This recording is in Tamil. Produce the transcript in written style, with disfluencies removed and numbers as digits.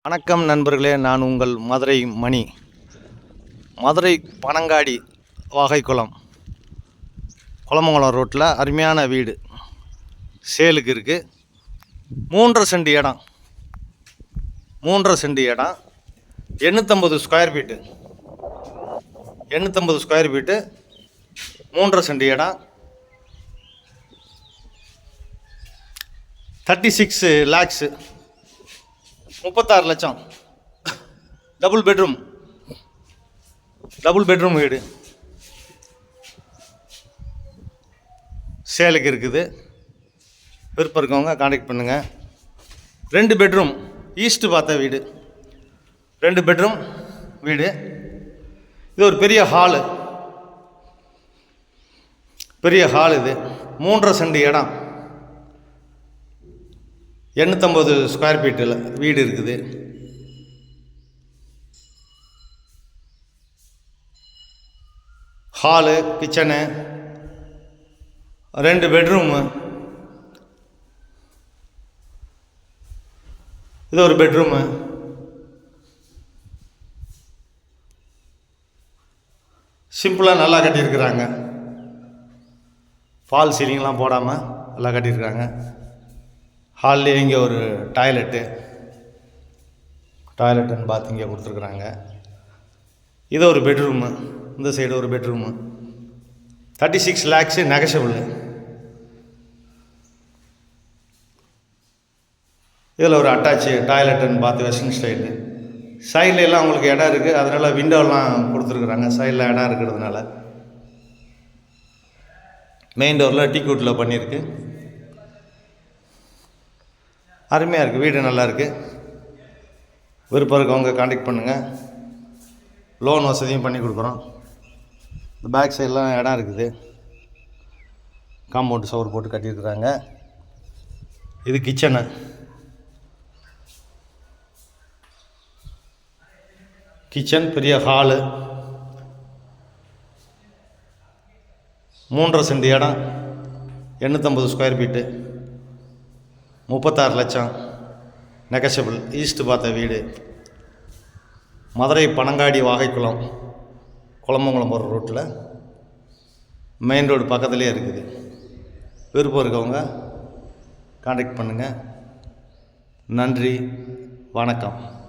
வணக்கம் நண்பர்களே, நான் உங்கள் மதுரை மணி. மதுரை பனங்காடி வாகைக்குளம் குளமங்கலம் ரோட்டில் அருமையான வீடு சேலுக்கு இருக்குது. 3.5 சென்ட் இடம், 3.5 சென்ட் இடம், 850 square feet, 850 square feet, 3.5 cent இடம், 36 lakhs, 36 லட்சம். டபுள் பெட்ரூம் வீடு சேலுக்கு இருக்குது. விருப்பம் இருக்கவங்க கான்டாக்ட் பண்ணுங்கள். 2 பெட்ரூம் ஈஸ்ட்டு பார்த்த வீடு, 2 பெட்ரூம் வீடு. இது ஒரு பெரிய ஹாலு, இது 3.5 சென்ட் இடம், 850 ஸ்கொயர் ஃபீட்டில் வீடு இருக்குது. Hall, kitchen, 2 bedroom. இது ஒரு பெட்ரூமு. சிம்பிளாக நல்லா கட்டியிருக்கிறாங்க. ஃபால் சீலிங்லாம் போடாமல் நல்லா கட்டியிருக்காங்க. ஹால்லேயே இங்கே ஒரு டாய்லெட் அண்ட் பாத் இங்கே கொடுத்துருக்குறாங்க. இது ஒரு பெட்ரூமு, இந்த சைடு ஒரு பெட்ரூமு. 36 lakhs negotiable. இதில் ஒரு attach toilet and bath western style. சைடில் எல்லாம் உங்களுக்கு இடம் இருக்குது, அதனால் விண்டோலாம் கொடுத்துருக்குறாங்க. சைடில் இடம் இருக்கிறதுனால மெயின் டோரில் டீக்வுட்டில் பண்ணியிருக்கு. அருமையாக இருக்குது, வீடு நல்லா இருக்குது. விருப்பம் இருக்கவங்க கான்டாக்ட் பண்ணுங்கள். லோன் வசதியும் பண்ணி கொடுக்குறோம். இந்த பேக் சைடெலாம் இடம் இருக்குது, காம்பவுண்டு சவர் போட்டு கட்டியிருக்கிறாங்க. இது கிச்சனு, பெரிய ஹாலு, 3.5 சென்ட் இடம், 850 ஸ்கொயர் ஃபீட்டு, 36 லட்சம் நெகஷபிள். ஈஸ்ட்டு பார்த்த வீடு, மதுரை பனங்காடி வாகைக்குளம் குளமங்கலம் போகிற ரோட்டில் மெயின் ரோடு பக்கத்துலேயே இருக்குது. விருப்பம் இருக்கவங்க கான்டாக்ட் பண்ணுங்கள். நன்றி, வணக்கம்.